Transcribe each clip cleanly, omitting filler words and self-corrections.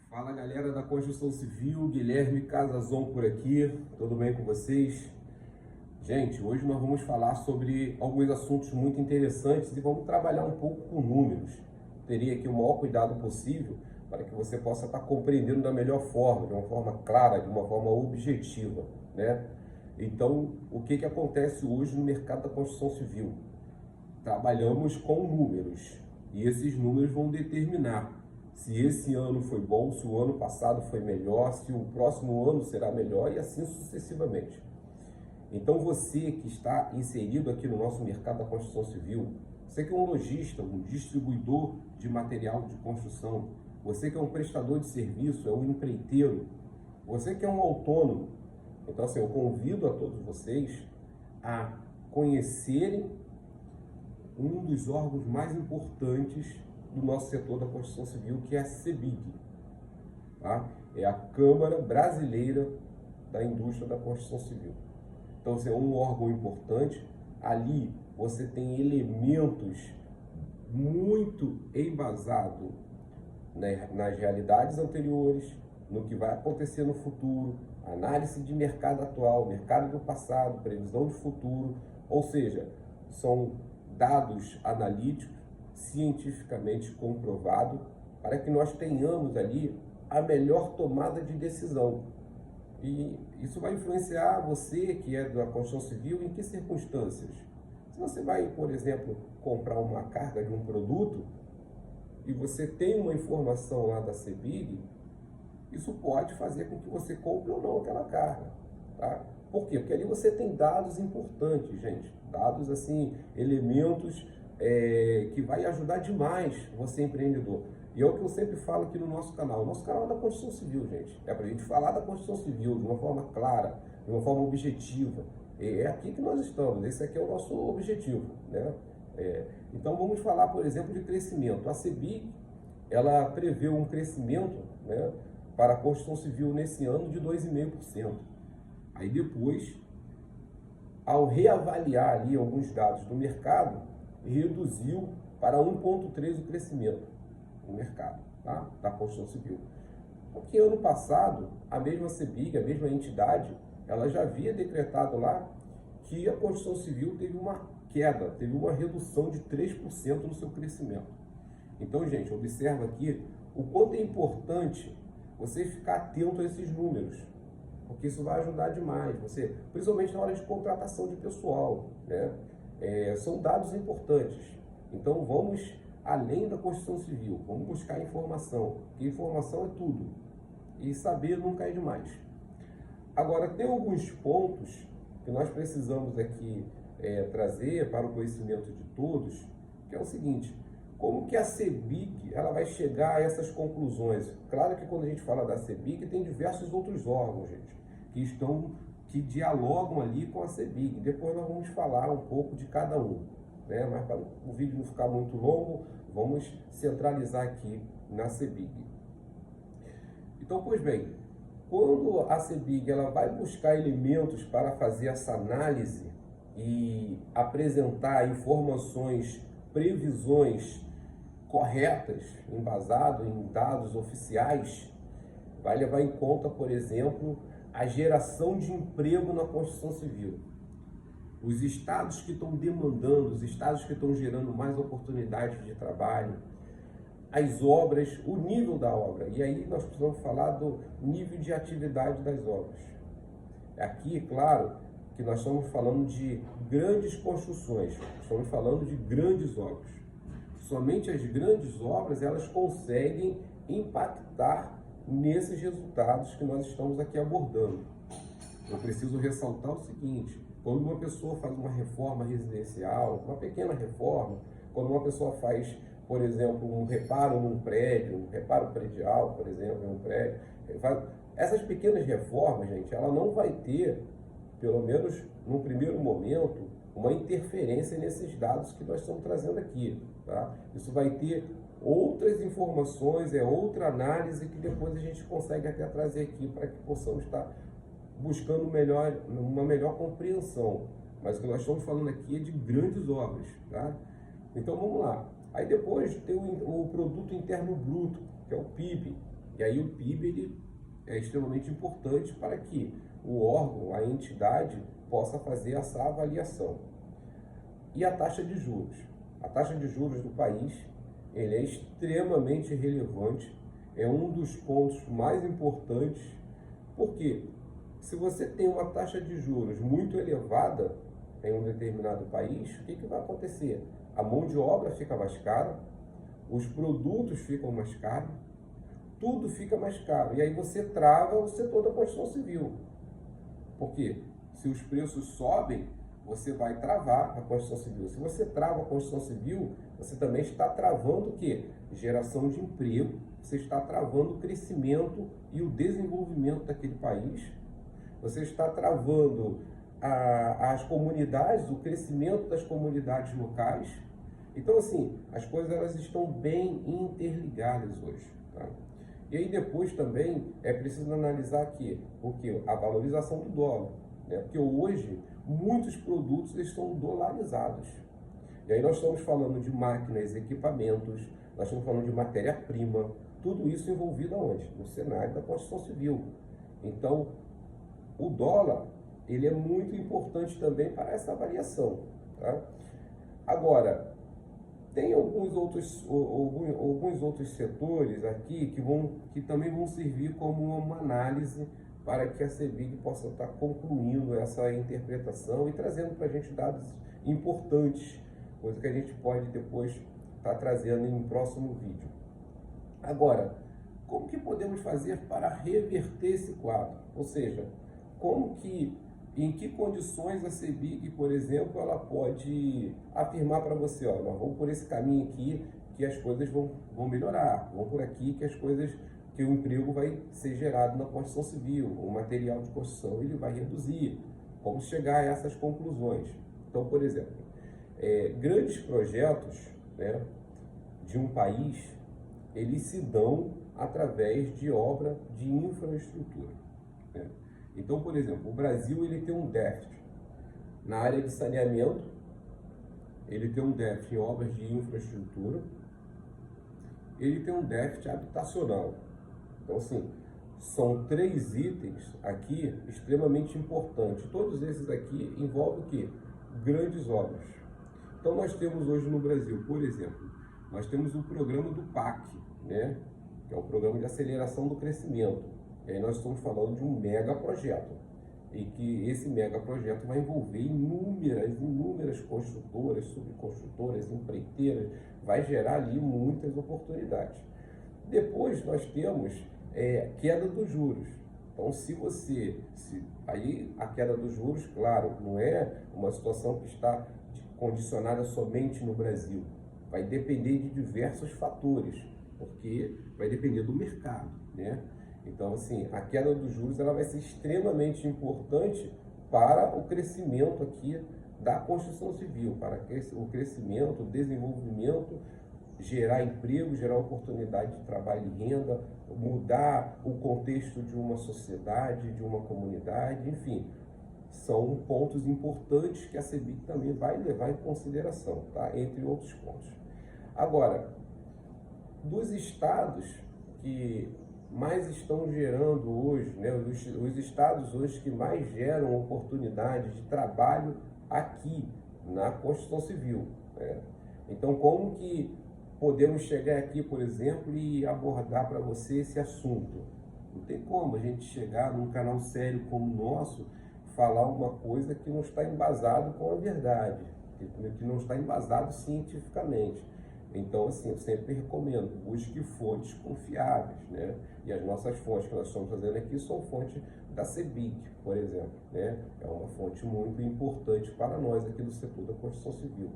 Fala galera da construção civil, Guilherme Casazon por aqui, tudo bem com vocês? Gente, hoje nós vamos falar sobre alguns assuntos muito interessantes e vamos trabalhar um pouco com números. Teria aqui o maior cuidado possível para que você possa estar compreendendo da melhor forma, de uma forma clara, de uma forma objetiva, né? Então, o que acontece hoje no mercado da construção civil? Trabalhamos com números e esses números vão determinar se esse ano foi bom, se o ano passado foi melhor, se o próximo ano será melhor e assim sucessivamente. Então você que está inserido aqui no nosso mercado da construção civil, você que é um lojista, um distribuidor de material de construção, você que é um prestador de serviço, é um empreiteiro, você que é um autônomo, então assim, eu convido a todos vocês a conhecerem um dos órgãos mais importantes do nosso setor da construção civil, que é a CEBIG, tá? É a Câmara Brasileira da Indústria da Construção Civil. Então, é um órgão importante. Ali você tem elementos muito embasados, né, nas realidades anteriores, no que vai acontecer no futuro, análise de mercado atual, mercado do passado, previsão de futuro, ou seja, são dados analíticos cientificamente comprovado para que nós tenhamos ali a melhor tomada de decisão. E isso vai influenciar você que é da construção civil em que circunstâncias? Se você vai, por exemplo, comprar uma carga de um produto e você tem uma informação lá da CEBIG, isso pode fazer com que você compre ou não aquela carga, tá? Por quê? Porque ali você tem dados importantes, gente. Dados assim, elementos que vai ajudar demais você empreendedor. E é o que eu sempre falo aqui no nosso canal. O nosso canal é da construção civil, gente. É para a gente falar da construção civil de uma forma clara, de uma forma objetiva. É aqui que nós estamos. Esse aqui é o nosso objetivo, né? Então vamos falar, por exemplo, de crescimento. A CEBIG, ela prevê um crescimento, né, para a construção civil nesse ano de 2,5%. Aí depois, ao reavaliar ali alguns dados do mercado, reduziu para 1,3% o crescimento no mercado, tá, da construção civil. Porque ano passado, a mesma CEBIG, a mesma entidade, ela já havia decretado lá que a construção civil teve uma queda, teve uma redução de 3% no seu crescimento. Então, gente, observa aqui o quanto é importante você ficar atento a esses números, porque isso vai ajudar demais, você, principalmente na hora de contratação de pessoal, né? São dados importantes. Então vamos além da construção civil, vamos buscar informação, porque informação é tudo, e saber nunca é demais. Agora, tem alguns pontos que nós precisamos aqui trazer para o conhecimento de todos, que é o seguinte: como que a CEBIG ela vai chegar a essas conclusões? Claro que quando a gente fala da CEBIG, tem diversos outros órgãos, gente, que dialogam ali com a CEBIG. Depois nós vamos falar um pouco de cada um, né? Mas para o vídeo não ficar muito longo, vamos centralizar aqui na CEBIG. Então, pois bem, quando a CEBIG ela vai buscar elementos para fazer essa análise e apresentar informações, previsões corretas, embasado em dados oficiais, vai levar em conta, por exemplo, a geração de emprego na construção civil. Os estados que estão demandando, os estados que estão gerando mais oportunidades de trabalho, as obras, o nível da obra. E aí nós precisamos falar do nível de atividade das obras. Aqui, claro, que nós estamos falando de grandes construções, estamos falando de grandes obras. Somente as grandes obras, elas conseguem impactar nesses resultados que nós estamos aqui abordando. Eu preciso ressaltar o seguinte: quando uma pessoa faz uma reforma residencial, uma pequena reforma, quando uma pessoa faz, por exemplo, um reparo num prédio, um reparo predial, por exemplo, em um prédio, essas pequenas reformas, gente, ela não vai ter, pelo menos no primeiro momento, uma interferência nesses dados que nós estamos trazendo aqui, tá? Isso vai ter outras informações, outra análise que depois a gente consegue até trazer aqui para que possamos estar buscando uma melhor compreensão. Mas o que nós estamos falando aqui é de grandes obras, tá? Então vamos lá. Aí depois tem o Produto Interno Bruto, que é o PIB. E aí o PIB ele é extremamente importante para que o órgão, a entidade, possa fazer essa avaliação. E a taxa de juros? A taxa de juros do país ele é extremamente relevante, é um dos pontos mais importantes, porque se você tem uma taxa de juros muito elevada em um determinado país, o que vai acontecer? A mão de obra fica mais cara, os produtos ficam mais caros, tudo fica mais caro. E aí você trava o setor da construção civil. Porque se os preços sobem, você vai travar a construção civil. Se você trava a construção civil, você também está travando o quê? Geração de emprego, você está travando o crescimento e o desenvolvimento daquele país, você está travando as comunidades, o crescimento das comunidades locais. Então, assim, as coisas elas estão bem interligadas hoje. Tá? E aí depois também é preciso analisar aqui, porque a valorização do dólar, né? Porque hoje muitos produtos estão dolarizados. E aí nós estamos falando de máquinas, equipamentos, nós estamos falando de matéria-prima, tudo isso envolvido aonde? No cenário da construção civil. Então, o dólar, ele é muito importante também para essa avaliação. Tá? Agora, tem alguns outros setores aqui que também vão servir como uma análise para que a CEBIG possa estar concluindo essa interpretação e trazendo para a gente dados importantes, coisa que a gente pode depois estar trazendo em um próximo vídeo. Agora, como que podemos fazer para reverter esse quadro? Ou seja, em que condições a CEBIG, por exemplo, ela pode afirmar para você, ó, nós vamos por esse caminho aqui que as coisas vão melhorar, vamos por aqui que o emprego vai ser gerado na construção civil, o material de construção ele vai reduzir. Vamos chegar a essas conclusões. Então, por exemplo, grandes projetos, né, de um país, eles se dão através de obra de infraestrutura, né? Então, por exemplo, o Brasil ele tem um déficit na área de saneamento, ele tem um déficit em obras de infraestrutura, ele tem um déficit habitacional. Então, assim, são 3 itens aqui extremamente importantes. Todos esses aqui envolvem o quê? Grandes obras. Então, nós temos hoje no Brasil, por exemplo, nós temos o programa do PAC, né? Que é o Programa de Aceleração do Crescimento. E aí nós estamos falando de um mega projeto, e que esse mega projeto vai envolver inúmeras construtoras, subconstrutoras, empreiteiras, vai gerar ali muitas oportunidades. Depois nós temos queda dos juros. Então, aí a queda dos juros, claro, não é uma situação que está condicionada somente no Brasil, vai depender de diversos fatores, porque vai depender do mercado, né? Então, assim, a queda dos juros ela vai ser extremamente importante para o crescimento aqui da construção civil, para o crescimento, o desenvolvimento, gerar emprego, gerar oportunidade de trabalho e renda, mudar o contexto de uma sociedade, de uma comunidade, enfim, são pontos importantes que a CEBIG também vai levar em consideração, tá? Entre outros pontos. Agora, dos estados que mais estão gerando hoje, né, os estados hoje que mais geram oportunidades de trabalho aqui na construção civil, né? Então, como que podemos chegar aqui, por exemplo, e abordar para você esse assunto? Não tem como a gente chegar num canal sério como o nosso, falar uma coisa que não está embasado com a verdade, que não está embasado cientificamente. Então, assim, eu sempre recomendo, busque fontes confiáveis, né? E as nossas fontes que nós estamos fazendo aqui são fontes da CEBIG, por exemplo, né? É uma fonte muito importante para nós aqui do setor da construção civil.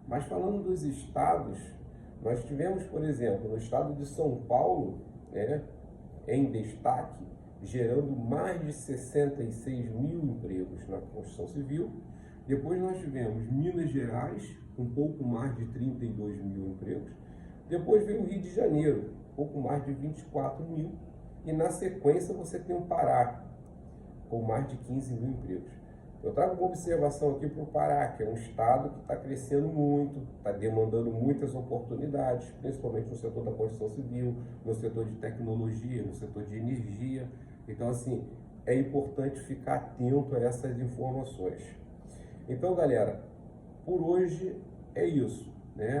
Mas falando dos estados, nós tivemos, por exemplo, no estado de São Paulo, né, em destaque, gerando mais de 66 mil empregos na construção civil. Depois nós tivemos Minas Gerais, um pouco mais de 32 mil empregos. Depois veio o Rio de Janeiro, pouco mais de 24 mil. E na sequência você tem o Pará, com mais de 15 mil empregos. Eu trago uma observação aqui para o Pará, que é um estado que está crescendo muito, está demandando muitas oportunidades, principalmente no setor da construção civil, no setor de tecnologia, no setor de energia. Então, assim, é importante ficar atento a essas informações. Então, galera, por hoje é isso, né?